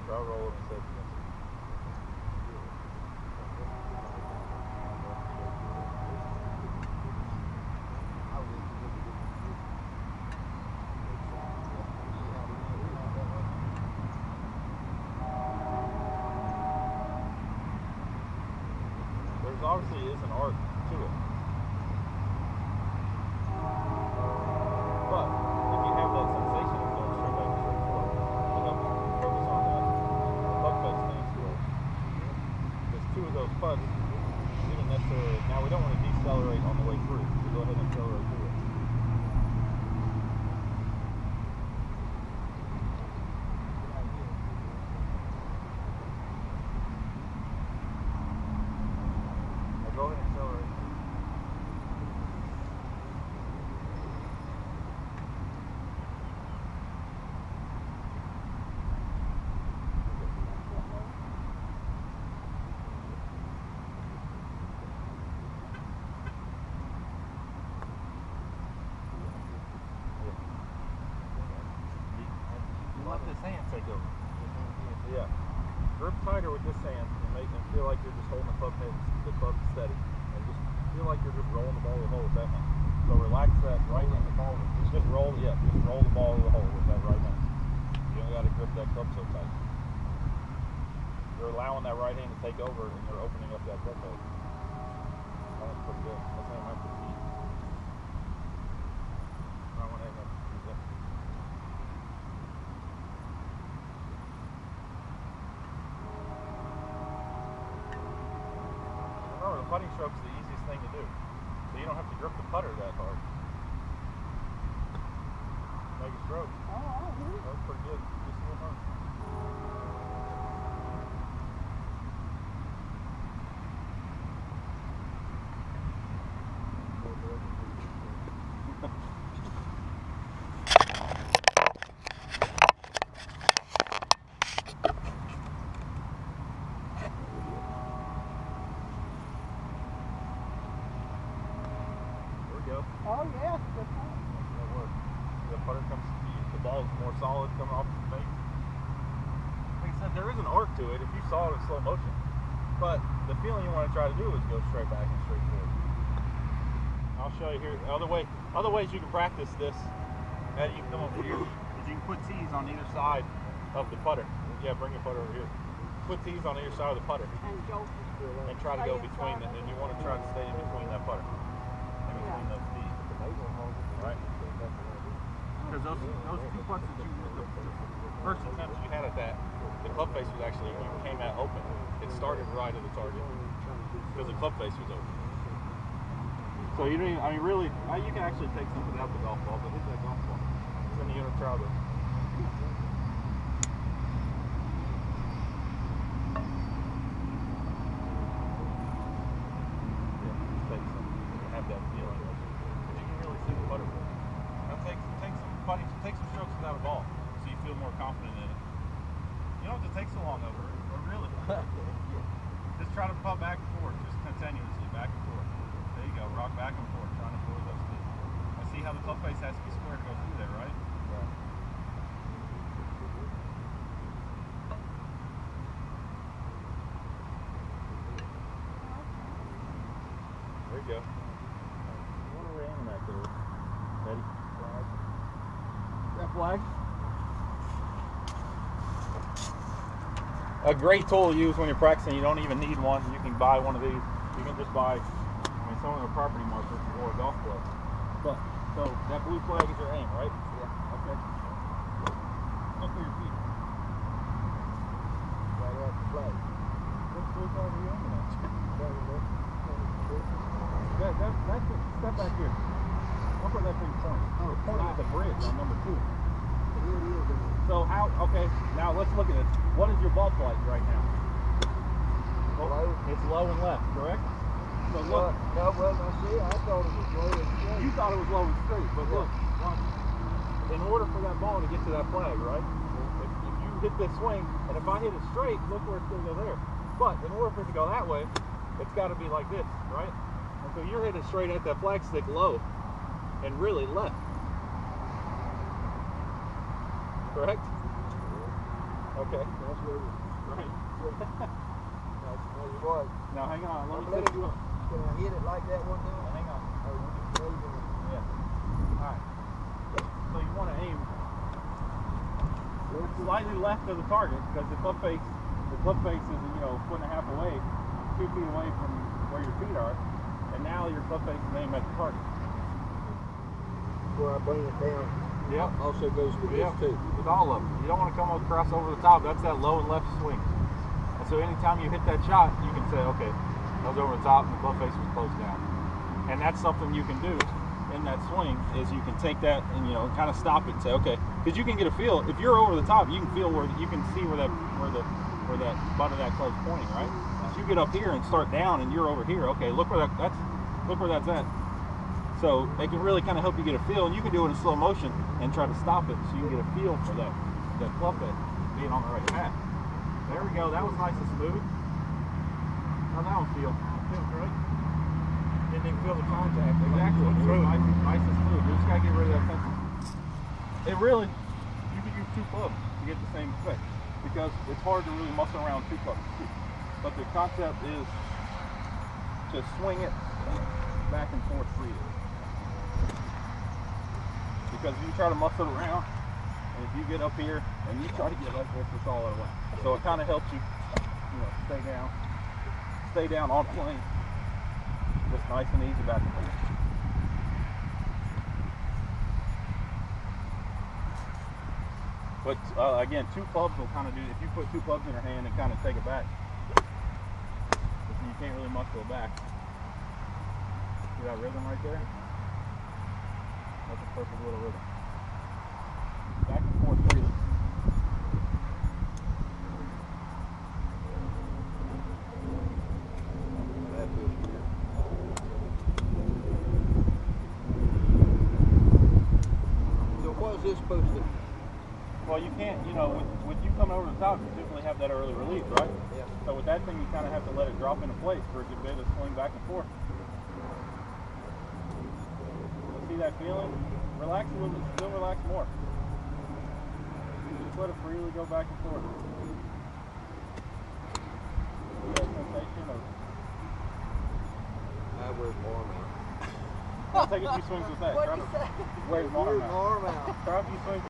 Try rolling and set against it. There's obviously is an art to it. But if you have that sensation of going straight back and straight forward, it helps focus on that puck face stance where there's two of those pucks, we didn't necessarily, now we don't want to decelerate on the way through, so go ahead and accelerate through it. Now go ahead and accelerate. Let this hand take over. Yeah. Grip tighter with this hand and make them feel like you're just holding the club steady. And just feel like you're just rolling the ball to the hole with that hand. So relax that right hand. Just roll the ball to the hole with that right hand. You don't gotta grip that club so tight. You're allowing that right hand to take over and you're opening up that club face. That's pretty good. That's how you have to keep. Right one hand up. Remember, the putting stroke is the easiest thing to do, so you don't have to grip the putter that hard. Make a stroke. That was pretty good. Just a little hard. Go. Oh yeah. That works. The putter comes to you, the ball is more solid coming off the face. Like I said, there is an arc to it if you saw it in slow motion. But the feeling you want to try to do is go straight back and straight forward. I'll show you here. Other ways you can practice this, that you can come over here, is you can put tees on either side of the putter. Yeah, bring your putter over here. Put tees on either side of the putter. And try to go between them, and you want to try to stay in between that putter. Between those tees. Right? Because those two putts that the first attempts you had at that, the club face was actually, when you came out open, it started right at the target. Because the club face was open. So you don't even, I mean really, you can actually take something out the golf ball, but hit that golf ball. Then you're going to try to that feeling. You can really see the putter. Now take some strokes without a ball, so you feel more confident in it. You don't have to take so long over it, or really. Just try to putt back and forth, just continuously back and forth. There you go, rock back and forth, trying to avoid those tees. I see how the club face has to be square to go through there, right? Right. There you go. Ready? That flag? A great tool to use when you're practicing. You don't even need one. You can buy one of these. You can just buy, some of the property markers or a golf club. But so that blue flag is your aim, right? Yeah. Okay. Look for your feet. Right off the flag. What blue flag are you aiming at? That's it. Step back here. Look where that thing points. It's pointing at the bridge on number 2. So how, okay, now let's look at this. What is your ball flight right now? Low. It's low and left, correct? So look. No, well, I see, I thought it was low and straight. You thought it was low and straight, but look. In order for that ball to get to that flag, right? If you hit this swing, and if I hit it straight, look where it's going to go there. But in order for it to go that way, it's got to be like this, right? And so you're hitting straight at that flag stick low and really left. Correct? Okay. That's where it is. Right. Now, tell you what. Now hang on. Let me Let set me- you up. Can I hit it like that one time? Hang on. Or you just raising it? Yeah. All right. So you want to aim slightly left of the target because the club face is, you know, 1.5 feet away, 2 feet away from where your feet are, and now your club face is aimed at the target. Where I bring it down. Yep. Also goes with Yep. this too. With all of them. You don't want to come across over the top. That's that low and left swing. And so anytime you hit that shot, you can say, okay, I was over the top and the club face was closed down. And that's something you can do in that swing is you can take that and, you know, kind of stop it and say, okay, because you can get a feel. If you're over the top, you can feel where you can see where that butt of that club's pointing, right? If you get up here and start down and you're over here, okay, look where that's at. So it can really kind of help you get a feel, and you can do it in slow motion and try to stop it so you can get a feel for that club face being on the right path. There we go. That was nice and smooth. How's that one feel? Feels great. Didn't even feel the contact. Exactly. It was nice and smooth. You just gotta get rid of that tension. It really, you could use 2 clubs to get the same effect because it's hard to really muscle around 2 clubs. But the concept is to swing it back and forth freely. Because if you try to muscle it around, and if you get up here and you try to get like this, it's all out of whack. So it kind of helps you, you know, stay down on plane, just nice and easy back and forth. But again, 2 clubs will kind of do. If you put 2 clubs in your hand and kind of take it back, you can't really muscle it back. See that rhythm right there? That's a perfect little rhythm. Back and forth freely. That feels good. So what is this supposed to? Well, you can't, you know, with you coming over the top, you typically have that early release, right? Yeah. So with that thing, you kind of have to let it drop into place for it to be able to swing back and forth. See that feeling? Relax a little bit, still relax more. Just let it freely go back and forth. See that sensation of... Where's my arm out? Take a few swings with that. What'd you say? Where's my arm out? Arm out. Try a few swings.